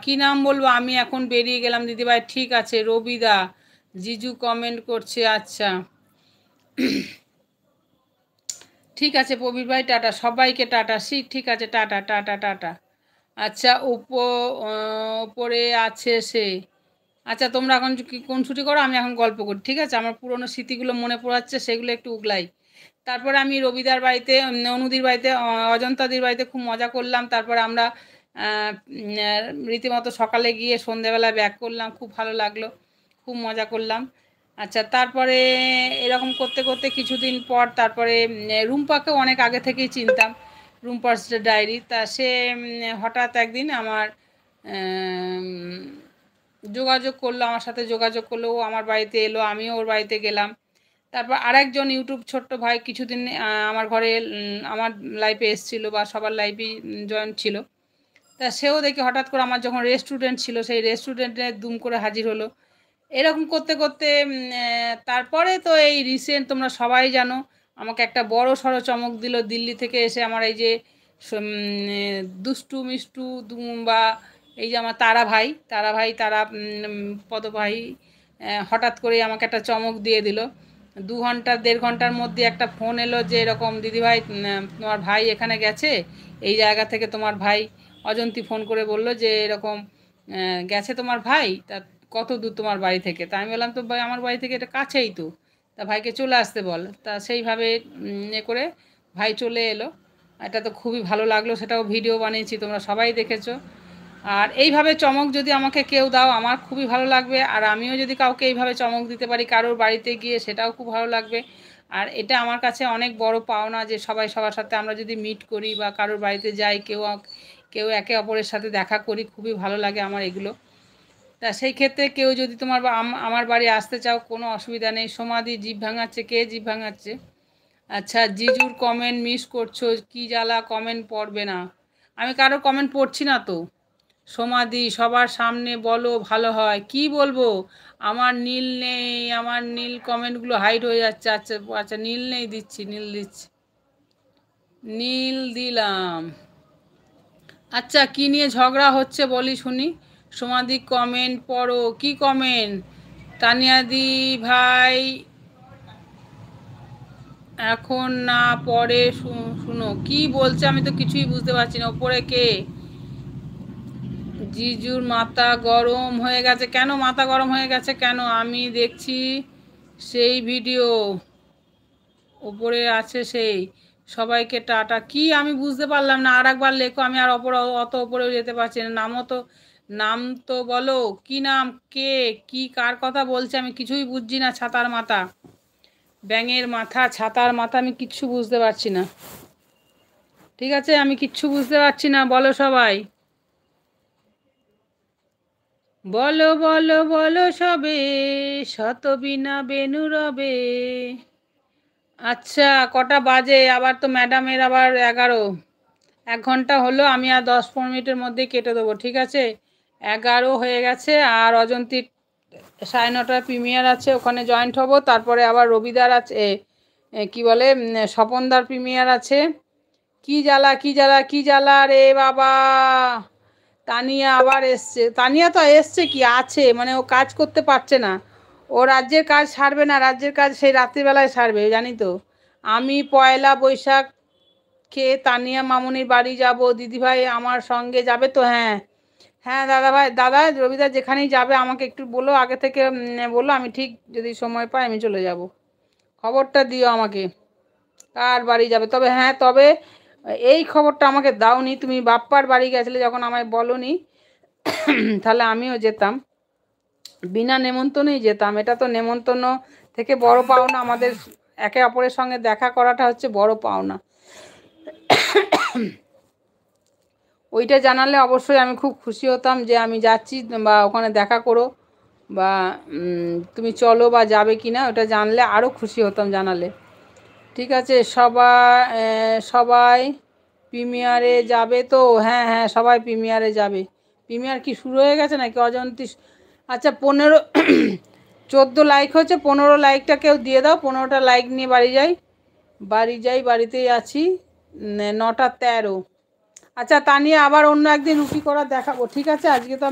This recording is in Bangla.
কি নাম বলবো? আমি এখন বেরিয়ে গেলাম দিদিভাই। ঠিক আছে রবিদা, জিজু কমেন্ট করছে। আচ্ছা ঠিক আছে প্রবীর ভাই, টাটা সবাইকে, টাটা। ঠিক আছে, টাটা টাটা টাটা। আচ্ছা ওপরে আছে সে। আচ্ছা তোমরা এখন কোন ছুটি করো, আমি এখন গল্প করি। ঠিক আছে, আমার পুরনো স্মৃতিগুলো মনে পড়াচ্ছে, সেগুলো একটু উগলাই। তারপরে আমি রবিদার বাড়িতে, অনুদির বাড়িতে, অজন্তাদির বাড়িতে খুব মজা করলাম। তারপরে আমরা রীতিমতো সকালে গিয়ে সন্ধেবেলা ব্যাক করলাম, খুব ভালো লাগলো, খুব মজা করলাম। আচ্ছা তারপরে এরকম করতে করতে কিছুদিন পর তারপরে রুম্পাকেও অনেক আগে থেকেই চিনতাম, রুম্পার ডায়েরি। তা সে হঠাৎ একদিন আমার যোগাযোগ করলো, আমার সাথে যোগাযোগ করলো, ও আমার বাড়িতে এলো, আমিও ওর বাড়িতে গেলাম। তারপর আরেকজন ইউটিউব ছোট্ট ভাই কিছুদিন আমার ঘরে আমার লাইফে এসেছিলো, বা সবার লাইফেই জয়েন ছিল। তা সেও দেখি হঠাৎ করে আমার যখন রেস্টুরেন্ট ছিল সেই রেস্টুরেন্টে দুম করে হাজির হলো। এরকম করতে করতে তারপরে তো এই রিসেন্ট তোমরা সবাই জানো আমাকে একটা বড় সড়ো চমক দিল দিল্লি থেকে এসে। আমার এই যে দুষ্টু মিষ্টু বা এই যে আমার তারা পদ ভাই হঠাৎ করে আমাকে একটা চমক দিয়ে দিল। 2 ঘন্টা 1.5 ঘন্টার মধ্যে একটা ফোন এলো যে এরকম দিদিভাই তোমার ভাই এখানে গেছে, এই জায়গা থেকে তোমার ভাই অজন্তি ফোন করে বলল যে এরকম গেছে তোমার ভাই, তা কত দূর তোমার বাড়ি থেকে? তা আমি বললাম তো ভাই আমার বাড়ি থেকে এটা কাছেই তো, তা ভাইকে চলে আসতে বল। তা সেইভাবে করে ভাই চলে এলো। এটা তো খুবই ভালো লাগলো, সেটাও ভিডিও বানিয়েছি, তোমরা সবাই দেখেছো। আর এইভাবে চমক যদি আমাকে কেউ দাও আমার খুবই ভালো লাগবে, আর আমিও যদি কাউকে এইভাবে চমক দিতে পারি কারোর বাড়িতে গিয়ে, সেটাও খুব ভালো লাগবে। আর এটা আমার কাছে অনেক বড় পাওনা যে সবাই সবার সাথে আমরা যদি মিট করি বা কারোর বাড়িতে যাই, কেউ একে অপরের সাথে দেখা করি, খুবই ভালো লাগে আমার এগুলো। তা সেই ক্ষেত্রে কেউ যদি তোমার বা আমার বাড়ি আসতে চাও, কোনো অসুবিধা নেই। সমাধি জিভ ভাঙাচ্ছে, কে জিভ ভাঙাচ্ছে? আচ্ছা জিজুর কমেন্ট মিস করছো, কি জ্বালা কমেন্ট পড়বে না? আমি কারোর কমেন্ট পড়ছি না তো। সমাধি সবার সামনে বলো ভালো হয়। কি বলবো, আমার নীল নেই, আমার নীল কমেন্টগুলো হাইড হয়ে যাচ্ছে। আচ্ছা আচ্ছা নীল নেই, দিচ্ছি নীল দিচ্ছি, নীল দিলাম। আচ্ছা কি নিয়ে ঝগড়া হচ্ছে বলি শুনি। সমাধি কমেন্ট পড়ো, কি কমেন্ট? তানিয়াদি ভাই এখন না পরে শুনো কি বলছে, আমি তো কিছুই বুঝতে পারছি না। ওপরে কে? জিজুর মাথা গরম হয়ে গেছে কেন? মাথা গরম হয়ে গেছে কেন? আমি দেখছি সেই ভিডিও, ওপরে আছে সেই। সবাইকে টাটা, কি আমি বুঝতে পারলাম না, আর একবার লেখো, আমি আর অত ওপরেও যেতে পারছি না। নাম তো বলো, কি নাম, কে, কি কার কথা বলছে আমি কিছুই বুঝছি না। ছাতার মাথা, ব্যাঙের মাথা, ছাতার মাথা, আমি কিচ্ছু বুঝতে পারছি না। ঠিক আছে আমি কিচ্ছু বুঝতে পারছি না, বলো সবাই, বলো বলো বলো সবে, শত বিনা বেনু রবে। আচ্ছা কটা বাজে? আবার তো ম্যাডামের আবার 11, 1 ঘন্টা হলো, আমি আর 10-15 মিনিটের মধ্যেই কেটে দেবো। ঠিক আছে 11 হয়ে গেছে। আর অজন্তীর 9:30 প্রিমিয়ার আছে, ওখানে জয়েন্ট হব। তারপরে আবার রবিদার আছে, কি বলে স্বপনদার প্রিমিয়ার আছে। কি জ্বালা কি জ্বালা কি জ্বালা রে বাবা। তানিয়া আবার এসছে, তানিয়া তো এসছে কি আছে, মানে ও কাজ করতে পারছে না, ও রাজ্যের কাজ সারবে না, রাজ্যের কাজ সেই রাত্রিবেলায় সারবে জানি তো। আমি 1 বৈশাখ খেয়ে তানিয়া মামুনির বাড়ি যাব, দিদিভাই আমার সঙ্গে যাবে তো? হ্যাঁ হ্যাঁ দাদা রবিদা যেখানেই যাবে আমাকে একটু বলো আগে থেকে, বলো, আমি ঠিক যদি সময় পাই আমি চলে যাব, খবরটা দিও আমাকে কার বাড়ি যাবে। তবে হ্যাঁ, তবে এই খবরটা আমাকে দাওনি, তুমি বাপ্পার বাড়ি গেছিলে যখন আমায় বলনি, তাহলে আমিও যেতাম, বিনা নেমন্তন্নেই যেতাম। এটা তো নেমন্তন্ন থেকে বড় পাওনা, আমাদের একে অপরের সঙ্গে দেখা করাটা হচ্ছে বড় পাওনা। ওইটা জানালে অবশ্যই আমি খুব খুশি হতাম যে আমি যাচ্ছি, বা ওখানে দেখা করো, বা তুমি চলো বা যাবে কি না, ওটা জানলে আরও খুশি হতাম জানালে। ঠিক আছে সবাই প্রিমিয়ারে যাবে তো? হ্যাঁ হ্যাঁ সবাই প্রিমিয়ারে যাবে। প্রিমিয়ার কি শুরু হয়ে গেছে নাকি অজন্তি? আচ্ছা 14 লাইক হচ্ছে, 15 লাইকটা কেউ দিয়ে দাও, 15টা লাইক নিয়ে বাড়িতেই আছি। 9:13। আচ্ছা তানিয়া আবার অন্য একদিন রুটি করা দেখাবো। ঠিক আছে আজকে তো